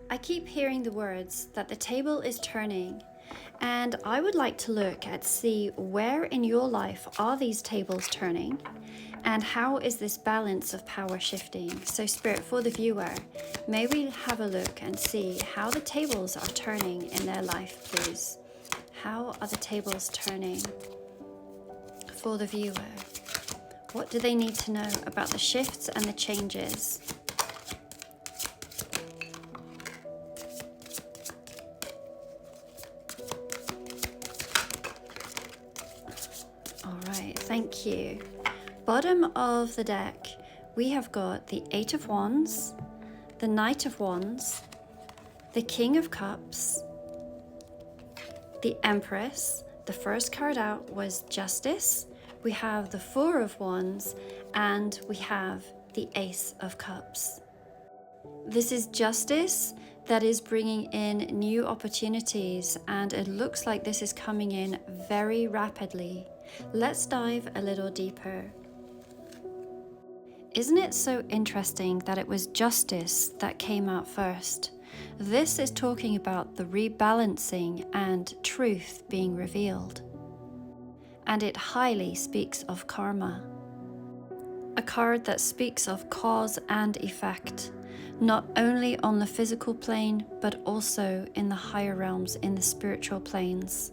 I keep hearing the words that the table is turning, and I would like to look at see where in your life are these tables turning and how is this balance of power shifting. So Spirit, for the viewer, may we have a look and see how the tables are turning in their life, please. How are the tables turning for the viewer? What do they need to know about the shifts and the changes? All right, thank you. Bottom of the deck, we have got the Eight of Wands, the Knight of Wands, the King of Cups, the Empress. The first card out was Justice. We have the Four of Wands, and we have the Ace of Cups. This is justice that is bringing in new opportunities, and it looks like this is coming in very rapidly. Let's dive a little deeper. Isn't it so interesting that it was justice that came out first? This is talking about the rebalancing and truth being revealed. And it highly speaks of karma. A card that speaks of cause and effect, not only on the physical plane, but also in the higher realms, in the spiritual planes.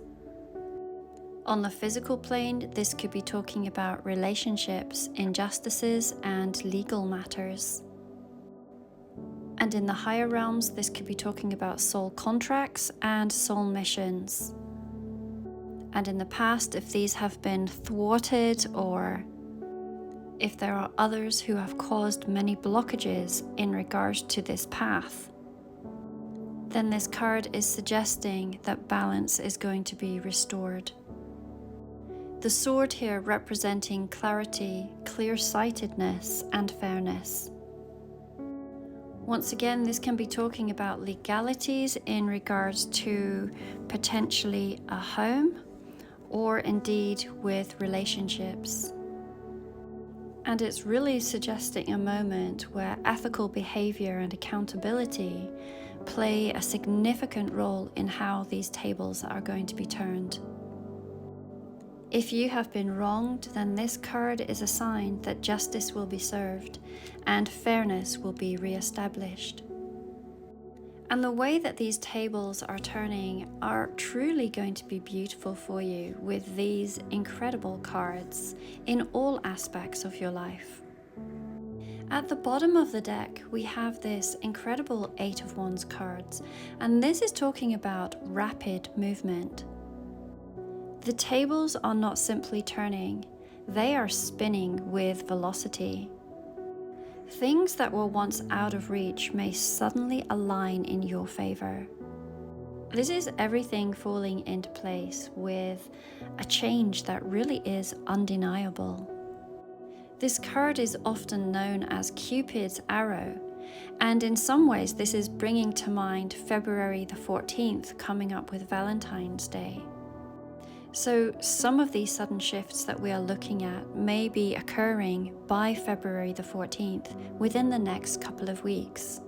On the physical plane, this could be talking about relationships, injustices, and legal matters. And in the higher realms, this could be talking about soul contracts and soul missions. And in the past, if these have been thwarted, or if there are others who have caused many blockages in regards to this path, then this card is suggesting that balance is going to be restored. The sword here representing clarity, clear-sightedness, and fairness. Once again, this can be talking about legalities in regards to potentially a home, or indeed with relationships. And it's really suggesting a moment where ethical behavior and accountability play a significant role in how these tables are going to be turned. If you have been wronged, then this card is a sign that justice will be served and fairness will be re-established. And the way that these tables are turning are truly going to be beautiful for you with these incredible cards in all aspects of your life. At the bottom of the deck, we have this incredible Eight of Wands cards, and this is talking about rapid movement. The tables are not simply turning, they are spinning with velocity. Things that were once out of reach may suddenly align in your favor. This is everything falling into place with a change that really is undeniable. This card is often known as Cupid's arrow, and in some ways this is bringing to mind February the 14th coming up with Valentine's Day. So some of these sudden shifts that we are looking at may be occurring by February the 14th, within the next couple of weeks.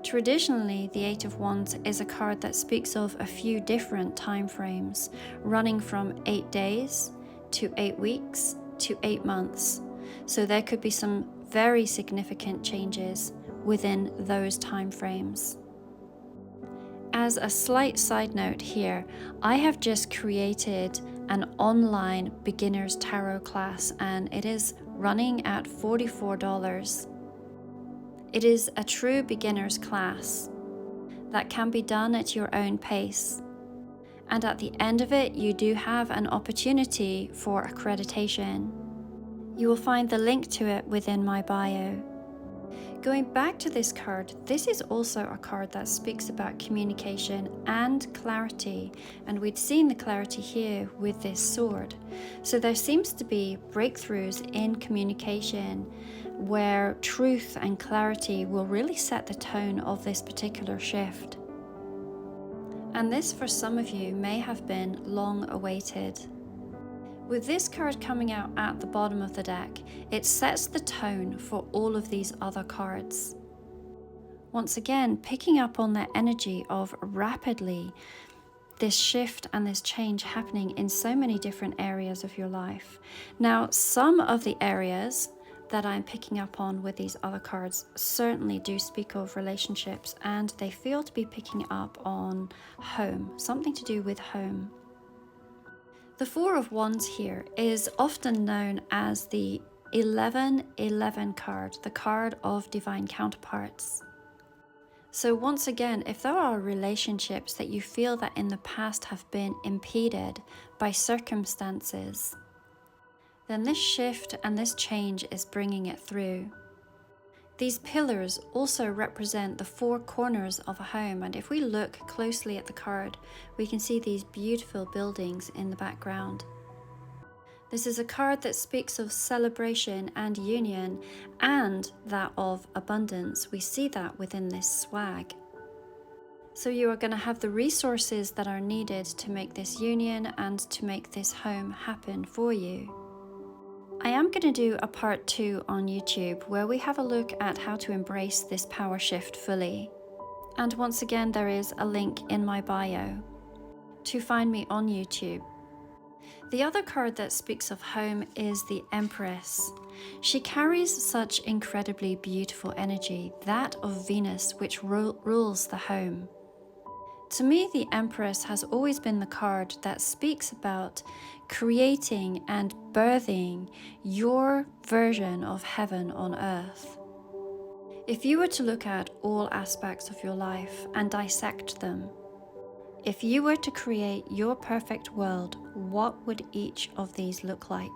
Traditionally, the Eight of Wands is a card that speaks of a few different time frames, running from 8 days to 8 weeks to 8 months. So there could be some very significant changes within those time frames. As a slight side note here, I have just created an online beginner's tarot class, and it is running at $44. It is a true beginner's class that can be done at your own pace. And at the end of it, you do have an opportunity for accreditation. You will find the link to it within my bio. Going back to this card, this is also a card that speaks about communication and clarity, and we'd seen the clarity here with this sword. So there seems to be breakthroughs in communication where truth and clarity will really set the tone of this particular shift. And this, for some of you, may have been long awaited. With this card coming out at the bottom of the deck, it sets the tone for all of these other cards. Once again, picking up on that energy of rapidly this shift and this change happening in so many different areas of your life. Now, some of the areas that I'm picking up on with these other cards certainly do speak of relationships, and they feel to be picking up on home, something to do with home. The Four of Wands here is often known as the 1111 card, the card of divine counterparts. So once again, if there are relationships that you feel that in the past have been impeded by circumstances, then this shift and this change is bringing it through. These pillars also represent the four corners of a home, and if we look closely at the card, we can see these beautiful buildings in the background. This is a card that speaks of celebration and union, and that of abundance. We see that within this swag. So you are going to have the resources that are needed to make this union and to make this home happen for you. I am going to do a part 2 on YouTube where we have a look at how to embrace this power shift fully. And once again, there is a link in my bio to find me on YouTube. The other card that speaks of home is the Empress. She carries such incredibly beautiful energy, that of Venus, which rules the home. To me, the Empress has always been the card that speaks about creating and birthing your version of heaven on earth. If you were to look at all aspects of your life and dissect them, if you were to create your perfect world, what would each of these look like?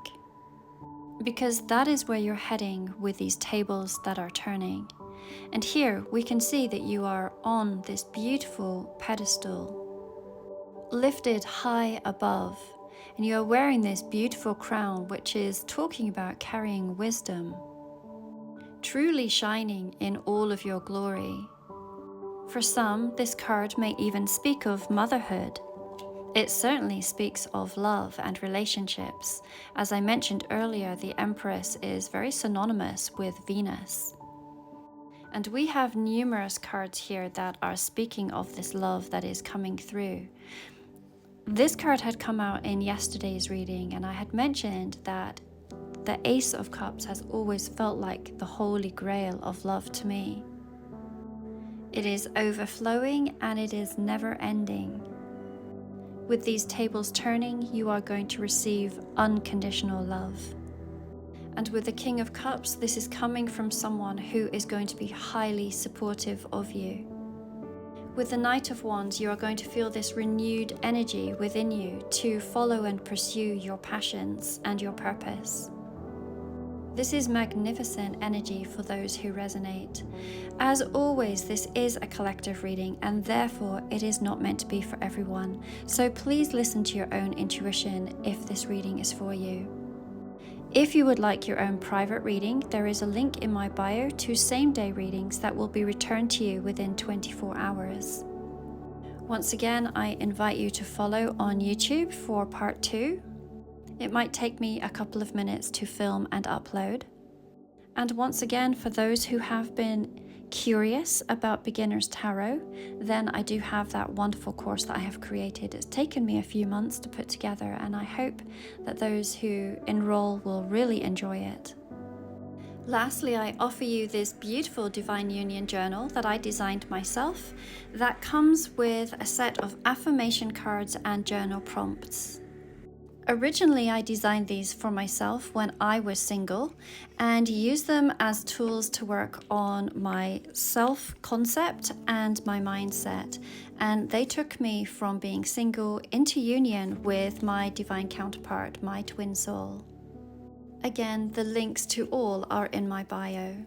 Because that is where you're heading with these tables that are turning. And here we can see that you are on this beautiful pedestal, lifted high above, and you are wearing this beautiful crown, which is talking about carrying wisdom, truly shining in all of your glory. For some, this card may even speak of motherhood. It certainly speaks of love and relationships. As I mentioned earlier, the Empress is very synonymous with Venus. And we have numerous cards here that are speaking of this love that is coming through. This card had come out in yesterday's reading, and I had mentioned that the Ace of Cups has always felt like the holy grail of love to me. It is overflowing and it is never ending. With these tables turning, you are going to receive unconditional love. And with the King of Cups, this is coming from someone who is going to be highly supportive of you. With the Knight of Wands, you are going to feel this renewed energy within you to follow and pursue your passions and your purpose. This is magnificent energy for those who resonate. As always, this is a collective reading, and therefore it is not meant to be for everyone. So please listen to your own intuition if this reading is for you. If you would like your own private reading, there is a link in my bio to same-day readings that will be returned to you within 24 hours. Once again, I invite you to follow on YouTube for part 2. It might take me a couple of minutes to film and upload. And once again, for those who have been curious about Beginner's Tarot, then I do have that wonderful course that I have created. It's taken me a few months to put together, and I hope that those who enroll will really enjoy it. Lastly, I offer you this beautiful Divine Union journal that I designed myself that comes with a set of affirmation cards and journal prompts. Originally, I designed these for myself when I was single and used them as tools to work on my self-concept and my mindset. And they took me from being single into union with my divine counterpart, my twin soul. Again, the links to all are in my bio.